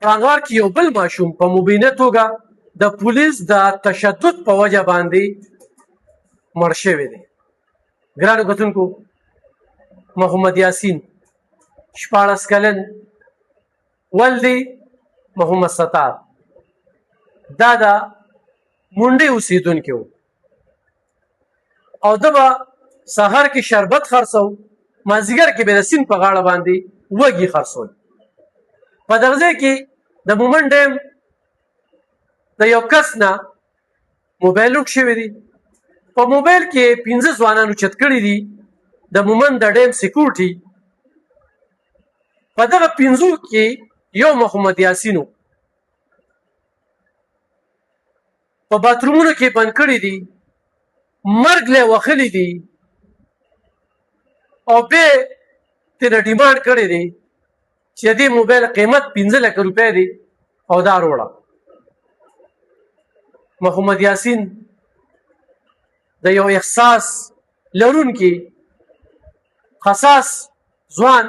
پړانګار کې یو بل ماشوم په مبینه توګه د پولیس د تشدد په وجه باندې مړ شوی دی. ګرانو کتونکو، محمد یاسین 14 کلن ولدی محمد ستار دا د منډې اوسېدونکی و او ده به سهار کې شربت خرڅو، مازدیګر کې به د سیند په غاړه باندې وږي خرڅول. په دغه ځای کې د مومند ډیم د یو کس نه موبایل لوټ شوی دی. په موبایل کې 15 ځوانانو چت کړي دي د مومند د ډیم سیکورټي. په دغه 15 کې یو محمد یاسین و. په باترومونو کې بند کړي دي، مرګ له وخلی دي او به تیره ډیمانډ کړی دی چې دې موبایل قیمت 15 لک روپۍ دی او دا وروړه. محمد یاسین د یو احساس لرونکي حساس ځوان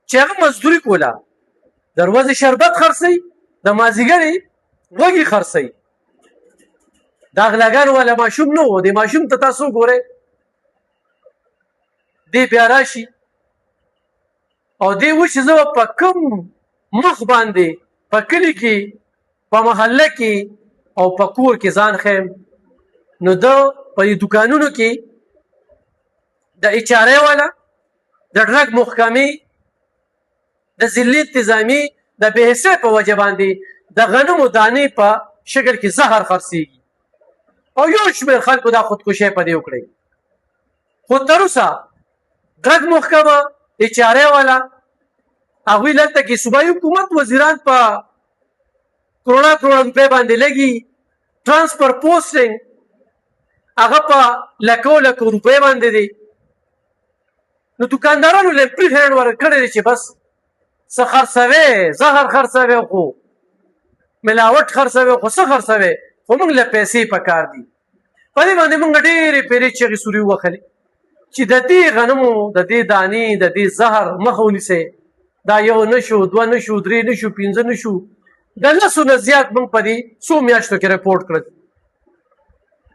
چې هغه مزدوري کوله، د ورځې شربت خرڅوي، د مازدیګرې وږي خرڅوي. دا غلاګان والا ماشوم نه و. دې ماشوم ته تاسو ګورئ، دې بیا راشي او دې وشي زه په کوم مخ باندې په کلي کې، په محله کې او په کور کې ځان خیم. نو ده په دې دوکانونو کې د اچارې والا، د ډرګ محکمې، د ضلعي انتظامي د بې حسۍ په وجه باندې د غنمو دانې په شکل کې زهر خرڅېږي او یو شمېر خلکو دا خودکشۍ په دې وکړئ. خو تر اوسه ډرګ محکمه، اچارې والا، هغوی دلته کې صوبایي حکومت وزیران په کروڑه کروڑه روپۍ باندې لګي، ټرانسفر پوسټینګ هغه په لکو لکو روپۍ باندې دی. نو دوکاندارانو له پرې هینډ ورکړی دی چې بس څه خرڅوې، زهر خرڅوې، خو ملاوټ خرڅوې، خو څه خرڅوې، خو موږ له پیسې پکار دي. په دې باندې موږ ډېرې پیرې چغې سورې ووهلې چې د دې غنمو، د دې دانې، د دې زهر مخه ونیسئ. دا یو نه شو، دوه نه شو، درې نه شو، 15 نه شو، د 10 نه زیات موږ په دې 100 میاشتو کې رپورټ کړل.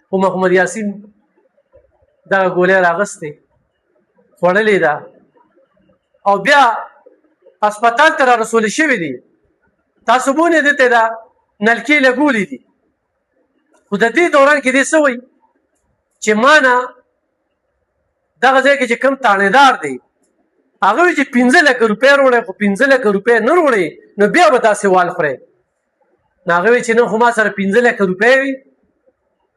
خو محمد یاسین دغه ګولۍ راغستې، خوړلې ده او بیا هسپتال ته را رسولې شوي دي. تاسو بونې دې ته دا نلکې لګولې دي. خو د دې دوران کې دې څه وایي چې ما نه دغه ځای کې چې کوم تاڼېدار دی هغه وایي چې 15 لک روپۍ وروړی، خو 15 لک روپۍ نه وروړې نو بیا به داسې وال خورئ. نو هغه وایي چې نه خو ما سره 15 لک روپۍ وي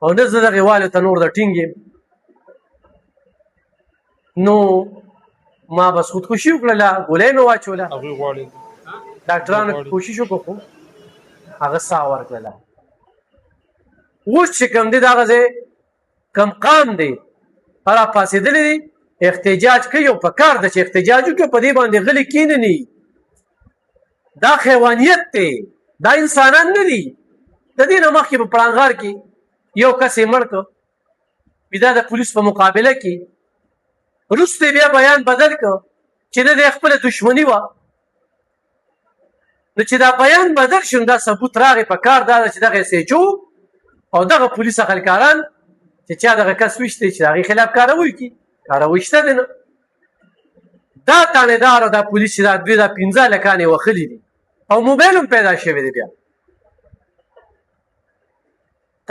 او نه زه دغې والو ته نور د ټینګ یم. نو ما بس خودکشي وکړله، ګولۍ مې واچوله. ډاکټرانو کوشش وکړو خو هغه ساه ورکړله. اوس چې کوم دی دغه ځای کم قام دی را پاڅېدلی دی، احتجاج کوي او په کار ده چې احتجاج وکړي، په دې باندې غلي کښېنني. دا حیوانیت دی، دا انسانان نه دي. د دې نه مخکې په پړانګار کې یو کس یې مړ کړ، بیا د پولیس په مقابله کې وروسته بیا بیان بدل کړ چې نه د خپله دشمني وه. نو چې دا بیان بدل شو نو دا ثبوت راغی. په کار دا ده چې دغه SHO او دغه پولیس خلکاران چې چا دغه کس ویشتی چې د هغې خلاف کاروی کړي، کاروی شته دی نه. دا تاڼېدار او دا پولیس چې دا دوی دا 15 لکان یې وښلي دي او موبایل هم پیدا شوی دی. بیا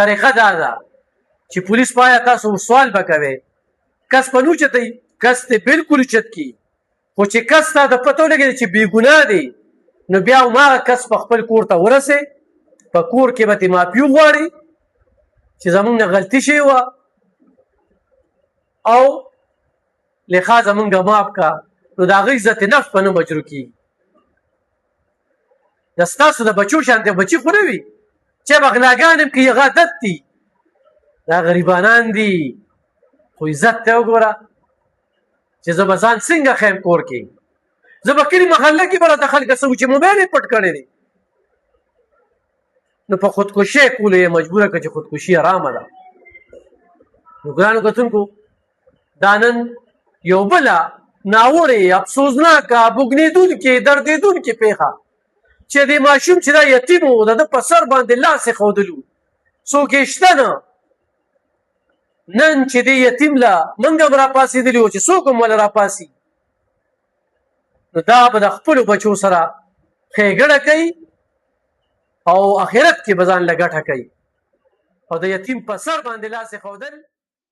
طریقه دا ده چې پولیس په آیا تاسو سوال به کوئ، کس په نه اوچتئ، کس ته بلکل اوچت کړي. خو چې کس ته د پته ولګېده چې بېګناه دی نو بیا هماغه کس په خپل کور ته ورسئ، په کور کې به ترې معافي وغواړي چې زمونږ نه غلطي شوې وه او لخوا زمونږ معاف که. نو د هغه عزت نفس به نه مجروح کېږي. د ستاسو د بچو شانتې بچي خو نه وي چې به غلاګان هم کوي، هغه عادت دي، دا غریبانان دي. خو عزت ته وګوره چې زه به ځان څنګه خیم کور کې. زه به کلي محله کې به راته خلک څه وي چې موبایل یې پټ کړی دی. نو په خودکشۍ کولو یې مجبوره کړه چې خودکشي ارامه ده. نو ګرانو کتونکو، دا نن یو بله ناوړې، افسوسناکه، بوږنېدونکې، دردېدونکې پېښه چې د ماشوم چې دا یتیم و د ده په سر باندې لاس یې ښودلو څوک یې شته نه نن چې دې یتیم له موږ هم راپاڅېدلي وو چې څوک هم وله راپاڅي نو دا به د خپلو بچو سره ښېګړه کوي او آخرت کې به ځان له ګټه کوي او د یتیم په سر باندې لاس یې ښودل